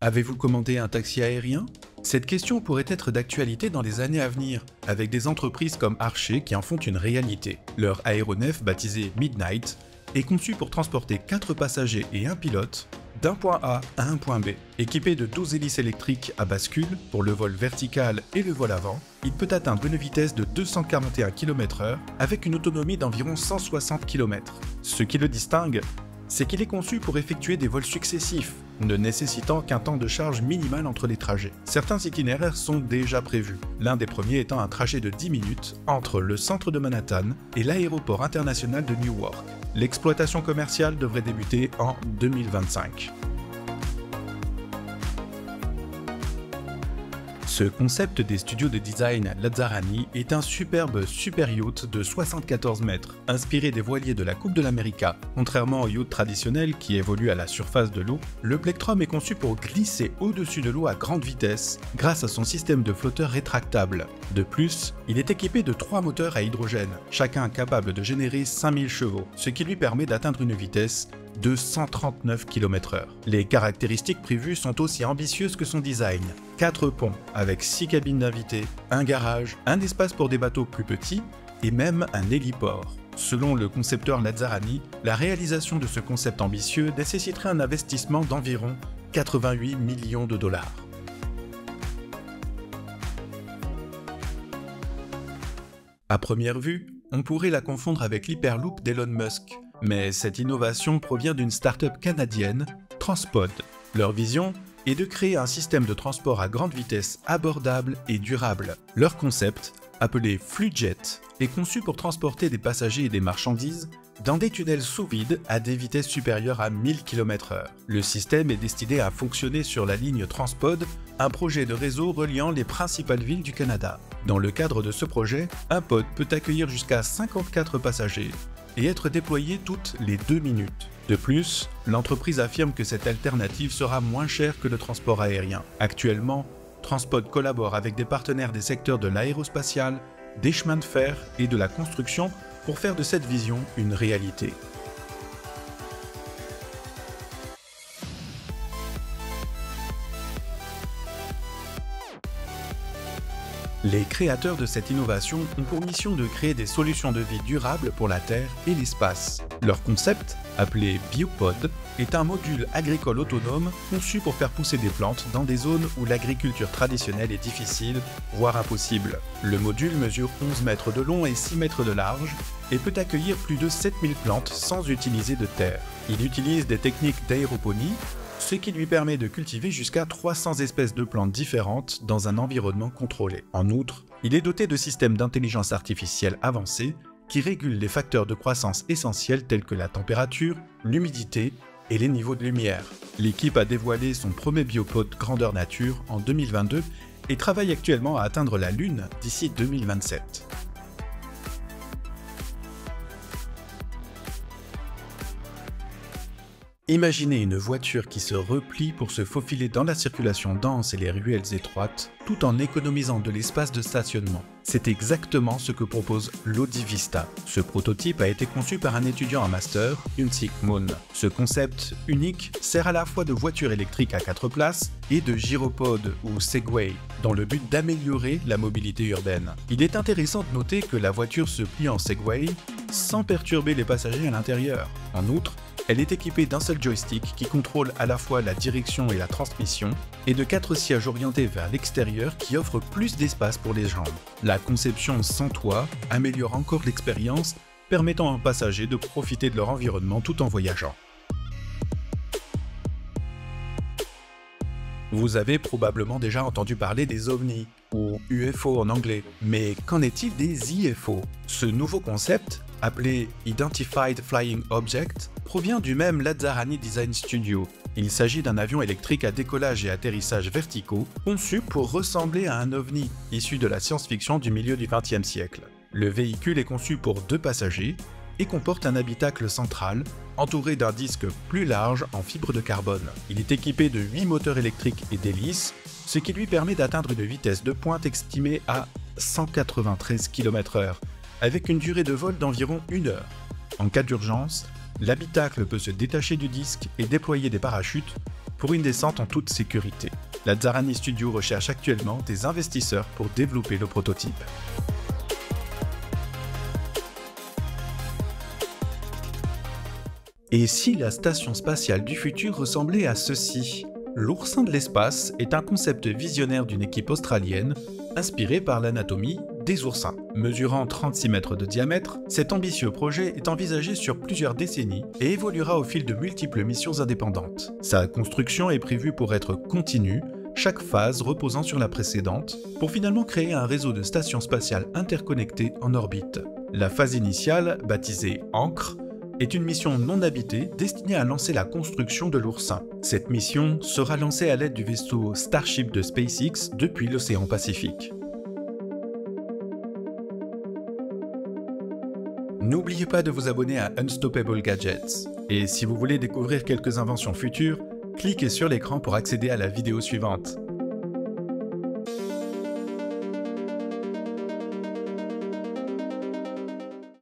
Avez-vous commandé un taxi aérien? Cette question pourrait être d'actualité dans les années à venir, avec des entreprises comme Archer qui en font une réalité. Leur aéronef, baptisé Midnight, est conçu pour transporter 4 passagers et un pilote d'un point A à un point B. Équipé de 12 hélices électriques à bascule pour le vol vertical et le vol avant, il peut atteindre une vitesse de 241 km/h avec une autonomie d'environ 160 km. Ce qui le distingue, c'est qu'il est conçu pour effectuer des vols successifs, ne nécessitant qu'un temps de charge minimal entre les trajets. Certains itinéraires sont déjà prévus, l'un des premiers étant un trajet de 10 minutes entre le centre de Manhattan et l'aéroport international de Newark. L'exploitation commerciale devrait débuter en 2025. Ce concept des studios de design Lazzarani est un superbe super yacht de 74 mètres, inspiré des voiliers de la Coupe de l'America. Contrairement au yacht traditionnel qui évolue à la surface de l'eau, le Plectrum est conçu pour glisser au-dessus de l'eau à grande vitesse grâce à son système de flotteur rétractable. De plus, il est équipé de 3 moteurs à hydrogène, chacun capable de générer 5000 chevaux, ce qui lui permet d'atteindre une vitesse de 139 km/h. Les caractéristiques prévues sont aussi ambitieuses que son design. 4 ponts avec 6 cabines d'invités, un garage, un espace pour des bateaux plus petits et même un héliport. Selon le concepteur Lazzarani, la réalisation de ce concept ambitieux nécessiterait un investissement d'environ 88 millions de dollars. À première vue, on pourrait la confondre avec l'Hyperloop d'Elon Musk. Mais cette innovation provient d'une start-up canadienne, Transpod. Leur vision est de créer un système de transport à grande vitesse abordable et durable. Leur concept, appelé FluJet, est conçu pour transporter des passagers et des marchandises dans des tunnels sous vide à des vitesses supérieures à 1000 km/h. Le système est destiné à fonctionner sur la ligne Transpod, un projet de réseau reliant les principales villes du Canada. Dans le cadre de ce projet, un pod peut accueillir jusqu'à 54 passagers et être déployé toutes les 2 minutes. De plus, l'entreprise affirme que cette alternative sera moins chère que le transport aérien. Actuellement, Transpod collabore avec des partenaires des secteurs de l'aérospatial, des chemins de fer et de la construction pour faire de cette vision une réalité. Les créateurs de cette innovation ont pour mission de créer des solutions de vie durables pour la Terre et l'espace. Leur concept, appelé Biopod, est un module agricole autonome conçu pour faire pousser des plantes dans des zones où l'agriculture traditionnelle est difficile, voire impossible. Le module mesure 11 mètres de long et 6 mètres de large et peut accueillir plus de 7000 plantes sans utiliser de terre. Il utilise des techniques d'aéroponie, ce qui lui permet de cultiver jusqu'à 300 espèces de plantes différentes dans un environnement contrôlé. En outre, il est doté de systèmes d'intelligence artificielle avancés qui régulent les facteurs de croissance essentiels tels que la température, l'humidité et les niveaux de lumière. L'équipe a dévoilé son premier biopod grandeur nature en 2022 et travaille actuellement à atteindre la Lune d'ici 2027. Imaginez une voiture qui se replie pour se faufiler dans la circulation dense et les ruelles étroites, tout en économisant de l'espace de stationnement. C'est exactement ce que propose l'Audi Vista. Ce prototype a été conçu par un étudiant en master, Yunsik Moon. Ce concept unique sert à la fois de voiture électrique à 4 places et de gyropode ou Segway, dans le but d'améliorer la mobilité urbaine. Il est intéressant de noter que la voiture se plie en Segway sans perturber les passagers à l'intérieur. En outre, elle est équipée d'un seul joystick qui contrôle à la fois la direction et la transmission, et de 4 sièges orientés vers l'extérieur qui offrent plus d'espace pour les jambes. La conception sans toit améliore encore l'expérience, permettant aux passagers de profiter de leur environnement tout en voyageant. Vous avez probablement déjà entendu parler des ovnis, ou UFO en anglais, mais qu'en est-il des IFO? Ce nouveau concept, appelé Identified Flying Object, provient du même Lazzarani Design Studio. Il s'agit d'un avion électrique à décollage et atterrissage verticaux, conçu pour ressembler à un ovni, issu de la science-fiction du milieu du XXe siècle. Le véhicule est conçu pour 2 passagers et comporte un habitacle central, entouré d'un disque plus large en fibre de carbone. Il est équipé de 8 moteurs électriques et d'hélices, ce qui lui permet d'atteindre une vitesse de pointe estimée à 193 km/h, avec une durée de vol d'environ 1 heure. En cas d'urgence, l'habitacle peut se détacher du disque et déployer des parachutes pour une descente en toute sécurité. La Zarani Studio recherche actuellement des investisseurs pour développer le prototype. Et si la station spatiale du futur ressemblait à ceci? L'oursin de l'espace est un concept visionnaire d'une équipe australienne inspiré par l'anatomie des oursins. Mesurant 36 mètres de diamètre, cet ambitieux projet est envisagé sur plusieurs décennies et évoluera au fil de multiples missions indépendantes. Sa construction est prévue pour être continue, chaque phase reposant sur la précédente, pour finalement créer un réseau de stations spatiales interconnectées en orbite. La phase initiale, baptisée Ancre, est une mission non habitée destinée à lancer la construction de l'oursin. Cette mission sera lancée à l'aide du vaisseau Starship de SpaceX depuis l'océan Pacifique. N'oubliez pas de vous abonner à Unstoppable Gadgets. Et si vous voulez découvrir quelques inventions futures, cliquez sur l'écran pour accéder à la vidéo suivante.